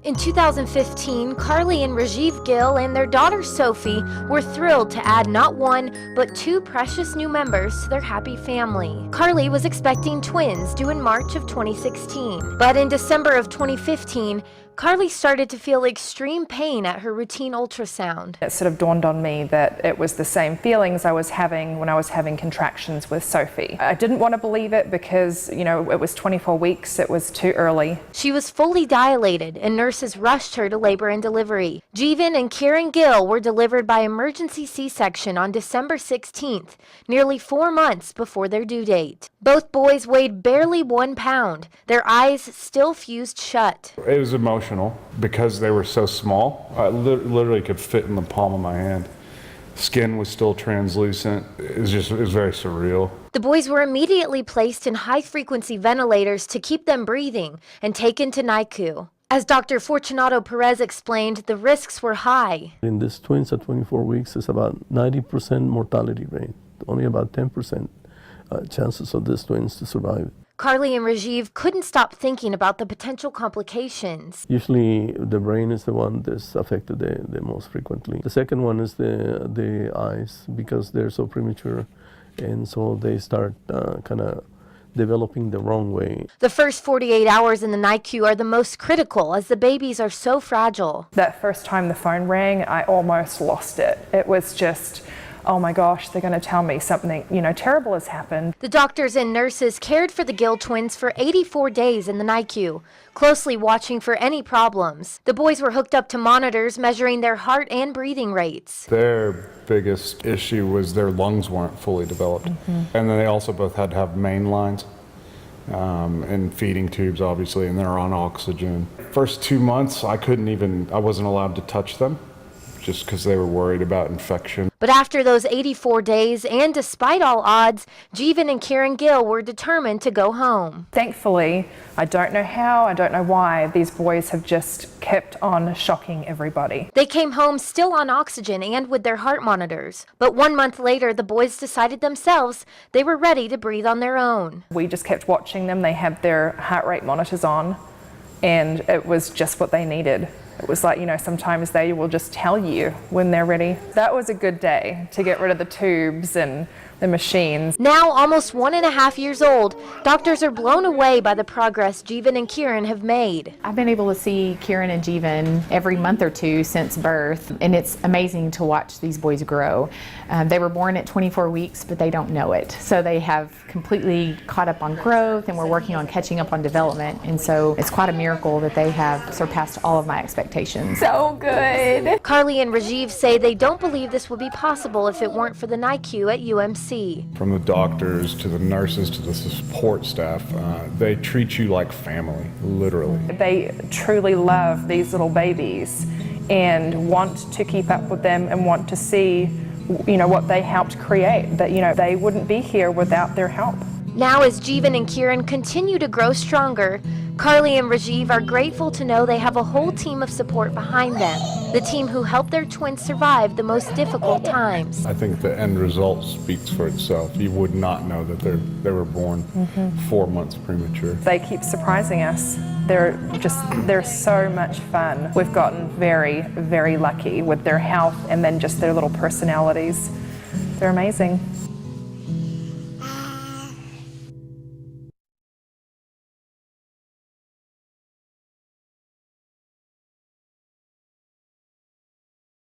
In 2015, Carly and Rajiv Gill and their daughter Sophie were thrilled to add not one, but two precious new members to their happy family. Carly was expecting twins due in March of 2016, but in December of 2015, Carly started to feel extreme pain at her routine ultrasound. It sort of dawned on me that it was the same feelings I was having when I was having contractions with Sophie. I didn't want to believe it because, it was 24 weeks, it was too early. She was fully dilated and nurses rushed her to labor and delivery. Jeevan and Kieran Gill were delivered by emergency C-section on December 16th, nearly 4 months before their due date. Both boys weighed barely 1 pound. Their eyes still fused shut. It was emotional because they were so small. I literally could fit in the palm of my hand. Skin was still translucent. It was very surreal. The boys were immediately placed in high-frequency ventilators to keep them breathing and taken to NICU. As Dr. Fortunato Perez explained, the risks were high. In these twins at 24 weeks, it's about 90% mortality rate, only about 10% chances of these twins to survive. Carly and Rajiv couldn't stop thinking about the potential complications. Usually the brain is the one that's affected the most frequently. The second one is the eyes, because they're so premature, and so they start kind of developing the wrong way. The first 48 hours in the NICU are the most critical as the babies are so fragile. That first time the phone rang, I almost lost it. It was just, oh my gosh, they're going to tell me something, terrible has happened. The doctors and nurses cared for the Gill twins for 84 days in the NICU, closely watching for any problems. The boys were hooked up to monitors measuring their heart and breathing rates. Their biggest issue was their lungs weren't fully developed. And then they also both had to have main lines and feeding tubes, obviously, and they're on oxygen. First 2 months, I wasn't allowed to touch them, just because they were worried about infection. But after those 84 days, and despite all odds, Jeevan and Kieran Gill were determined to go home. Thankfully, I don't know how, I don't know why, these boys have just kept on shocking everybody. They came home still on oxygen and with their heart monitors. But 1 month later, the boys decided themselves they were ready to breathe on their own. We just kept watching them. They had their heart rate monitors on, and it was just what they needed. It was like, sometimes they will just tell you when they're ready. That was a good day to get rid of the tubes and the machines. Now, almost 1.5 years old, doctors are blown away by the progress Jeevan and Kieran have made. I've been able to see Kieran and Jeevan every month or two since birth, and it's amazing to watch these boys grow. They were born at 24 weeks, but they don't know it. So they have completely caught up on growth, and we're working on catching up on development. And so it's quite a miracle that they have surpassed all of my expectations. So good. Carly and Rajiv say they don't believe this would be possible if it weren't for the NICU at UMC. From the doctors to the nurses to the support staff, they treat you like family, literally. They truly love these little babies and want to keep up with them and want to see, what they helped create, that, they wouldn't be here without their help. Now, as Jeevan and Kieran continue to grow stronger, Carly and Rajiv are grateful to know they have a whole team of support behind them, the team who helped their twins survive the most difficult times. I think the end result speaks for itself. You would not know that they were born 4 months premature. They keep surprising us. They're so much fun. We've gotten very, very lucky with their health and then just their little personalities. They're amazing.